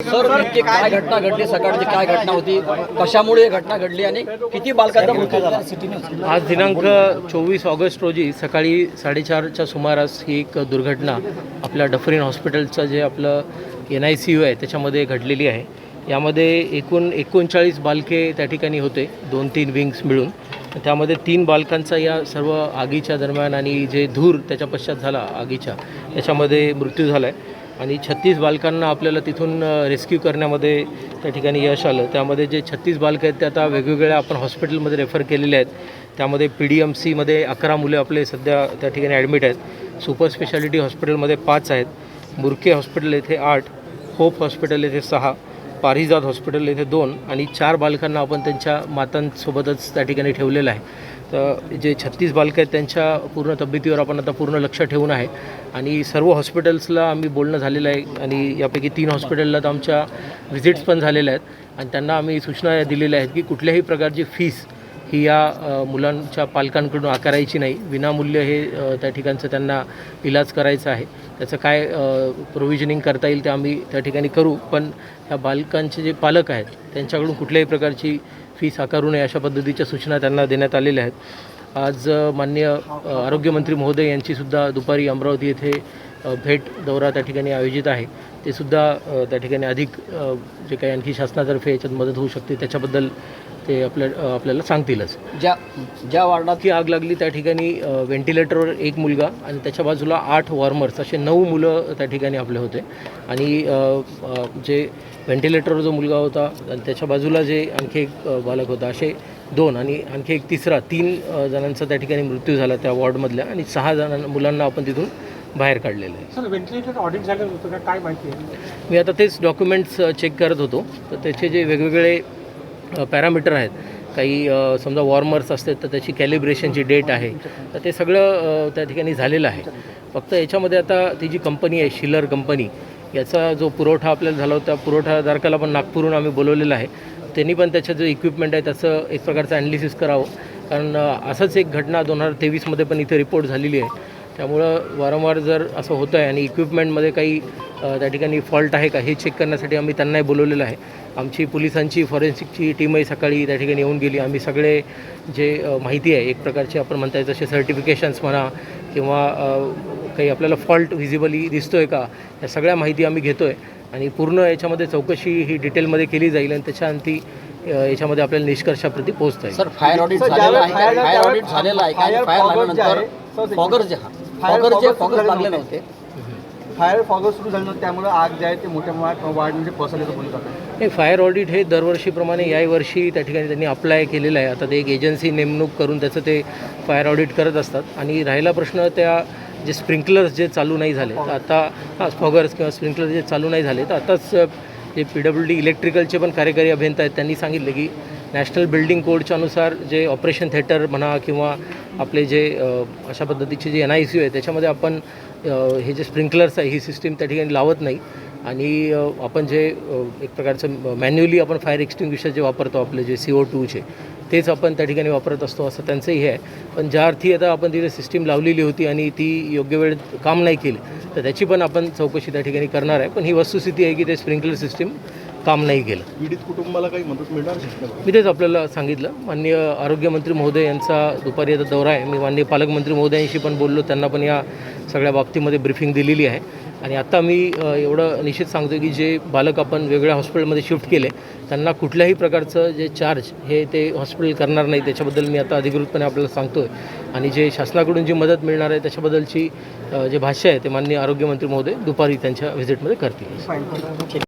Sir नेमकी काय घटना घडली, सकाळची काय घटना होती, कशामुळे ही घटना घडली आणि किती बालकांचा मृत्यू झाला? आज दिनांक 24 ऑगस्ट रोजी सकाळी 4:30च्या सुमारास ही एक दुर्घटना आपल्या डफरीन हॉस्पिटलचं जे आपलं NICU आहे त्याच्यामध्ये घडलेली आहे. यामध्ये एकूण 39 बालके त्या ठिकाणी होते, 2-3 विंग्स मिळून. त्यामध्ये 3 बालकांचा या सर्व आगीच्या दरम्यान आणि जे धूर त्याच्या पश्चात झाला आगीच्या त्याच्यामध्ये मृत्यू झाला आहे. आणि 36 बालकांना आपल्याला तिथून रेस्क्यू करण्यामध्ये त्या ठिकाणी यश आलं. त्यामध्ये जे 36 बालकं आहेत ते आता वेगवेगळ्या आपण हॉस्पिटलमध्ये रेफर केलेले आहेत. त्यामध्ये PDMCमध्ये 11 मुले आपले सध्या त्या ठिकाणी ॲडमिट आहेत. सुपर स्पेशालिटी हॉस्पिटलमध्ये 5 आहेत. मुर्के हॉस्पिटल येथे 8, होप हॉस्पिटल येथे 6, पारिजात हॉस्पिटल येथे 2 आणि 4 बालकांना आपण त्यांच्या मातांसोबतच त्या ठिकाणी ठेवलेलं आहे. तर जे 36 बालकं आहेत त्यांच्या पूर्ण तब्येतीवर आपण आता पूर्ण लक्ष ठेवून आहे. आणि सर्व हॉस्पिटल्सला आम्ही बोलणं झालेलं आहे आणि यापैकी 3 हॉस्पिटलला तर आमच्या व्हिजिट्स पण झालेल्या आहेत. आणि त्यांना आम्ही सूचना दिलेल्या आहेत की कुठल्याही प्रकारची फीस ही या मुलांच्या पालकांकडून आकारायची नाही. विनामूल्य हे त्या ठिकाणचं त्यांना इलाज करायचा आहे. त्याचं काय प्रोव्हिजनिंग करता येईल ते आम्ही त्या ठिकाणी करू. पण ह्या बालकांचे जे पालक आहेत त्यांच्याकडून कुठल्याही प्रकारची फीस आकारू नये अशा पद्धतीच्या सूचना त्यांना देण्यात आलेल्या आहेत. आज माननीय आरोग्यमंत्री महोदय यांचीसुद्धा दुपारी अमरावती येथे भेट दौरा त्या ठिकाणी आयोजित आहे. ते सुद्धा त्या ठिकाणी अधिक जे काही आणखी शासनातर्फे याच्यात मदत होऊ शकते त्याच्याबद्दल ते आपल्याला सांगतीलच. ज्या वार्डात ही आग लागली त्या ठिकाणी व्हेंटिलेटरवर 1 मुलगा आणि त्याच्या बाजूला 8 वॉर्मर्स असे 9 मुलं त्या ठिकाणी आपले होते. आणि जे व्हेंटिलेटरवर जो मुलगा होता आणि त्याच्या बाजूला जे आणखी एक बालक होता असे 2 आणि आणखी एक तिसरा 3 जणांचा त्या ठिकाणी मृत्यू झाला त्या वॉर्डमधल्या. आणि 6 मुलांना आपण तिथून बाहेर काढलेलं आहे. सर व्हेंटिलेटर ऑडिट झालं होतं का, काय माहिती आहे? मी आता तेच डॉक्युमेंट्स चेक करत होतो. तर त्याचे जे वेगवेगळे पॅरामीटर आहेत, काही समजा वॉर्मर्स असतात तर त्याची कॅलिब्रेशनची डेट आहे, तर ते सगळं त्या ठिकाणी झालेलं आहे. फक्त याच्यामध्ये आता ती जी कंपनी आहे शिलर कंपनी, याचा जो पुरवठा आपल्याला झाला होता पुरवठादारकाला पण नागपूरहून आम्ही बोलवलेलं आहे. त्यांनी पण त्याचं जो इक्विपमेंट आहे त्याचं एक प्रकारचं ॲनालिसिस करावं. कारण असंच एक घटना 2023मध्ये पण इथे रिपोर्ट झालेली आहे. त्यामुळं वारंवार जर असं होतं आहे आणि इक्विपमेंटमध्ये काही त्या ठिकाणी फॉल्ट आहे का हे चेक करण्यासाठी आम्ही त्यांनाही बोलवलेलं आहे. आमची पोलिसांची फॉरेन्सिकची टीमही सकाळी त्या ठिकाणी येऊन गेली. आम्ही सगळे जे माहिती आहे एक प्रकारचे आपण म्हणता येईल जसे सर्टिफिकेशन्स म्हणा किंवा काही आपल्याला फॉल्ट व्हिजिबली दिसतो आहे का, या सगळ्या माहिती आम्ही घेतो आहे. आणि पूर्ण याच्यामध्ये चौकशी ही डिटेलमध्ये केली जाईल आणि त्याच्यानंतर याच्यामध्ये आपल्याला निष्कर्षाप्रती पोहोचता येईल. सर फायर ऑडिट झालेलं आहे, फायर ऑडिट झालेलं आहे आणि फायर लागल्यानंतर फॉगर लागले नव्हते. फायर फॉगर सुरू झालं नव्हतं, त्यामुळे आग जे आहे ते मोठ्या प्रमाणात वाढमध्ये पसरल्याचं बोलत होतं. हे फायर ऑडिट हे दरवर्षीप्रमाणे याही वर्षी त्या ठिकाणी त्यांनी अप्लाय केलेलं आहे. आता ते एक एजन्सी नेमणूक करून त्याचं ते फायर ऑडिट करत असतात. आणि राहिला प्रश्न त्या जे स्प्रिंकलर्स जे चालू नाही झाले तर आता फॉगर्स किंवा स्प्रिंकलर जे चालू नाही झाले तर आताच जे PWD इलेक्ट्रिकलचे पण कार्यकारी अभियंता आहेत त्यांनी सांगितलं की नॅशनल बिल्डिंग कोडच्या अनुसार जे ऑपरेशन थिएटर म्हणा किंवा आपले जे अशा पद्धतीचे जे NICU आहे त्याच्यामध्ये आपण हे जे स्प्रिंकलर्स आहे ही सिस्टीम त्या ठिकाणी लावत नाही. आणि आपण जे एक प्रकारचं मॅन्युअली आपण फायर एक्सटिंग्विशर जे वापरतो आपले जे CO2चे तेच आपण त्या ठिकाणी वापरत असतो असं त्यांचंही हे आहे. पण ज्या अर्थी आता आपण तिथे सिस्टीम लावलेली होती आणि ती योग्य वेळेत काम नाही केली तर त्याची पण आपण चौकशी त्या ठिकाणी करणार आहे. पण ही वस्तुस्थिती आहे की ते स्प्रिंकलर सिस्टीम काम नाही केलं. पीडित कुटुंबाला काही मदत मिळणार? मी तेच आपल्याला सांगितलं. माननीय आरोग्यमंत्री महोदय यांचा दुपारी आता दौरा आहे. मी माननीय पालकमंत्री महोदयांशी पण बोललो, त्यांना पण या सगळ्या बाबतीमध्ये ब्रीफिंग दिलेली आहे. आणि आता मी एवढं निश्चित सांगतो की जे बालक आपण वेगळ्या हॉस्पिटलमध्ये शिफ्ट केले त्यांना कुठल्याही प्रकारचं जे चार्ज हे ते हॉस्पिटल करणार नाही, त्याच्याबद्दल मी आता अधिकृतपणे आपल्याला सांगतो आहे. आणि जे शासनाकडून जी मदत मिळणार आहे त्याच्याबद्दलची जे भाष्य आहे ते माननीय आरोग्यमंत्री महोदय दुपारी त्यांच्या व्हिजिटमध्ये करतील.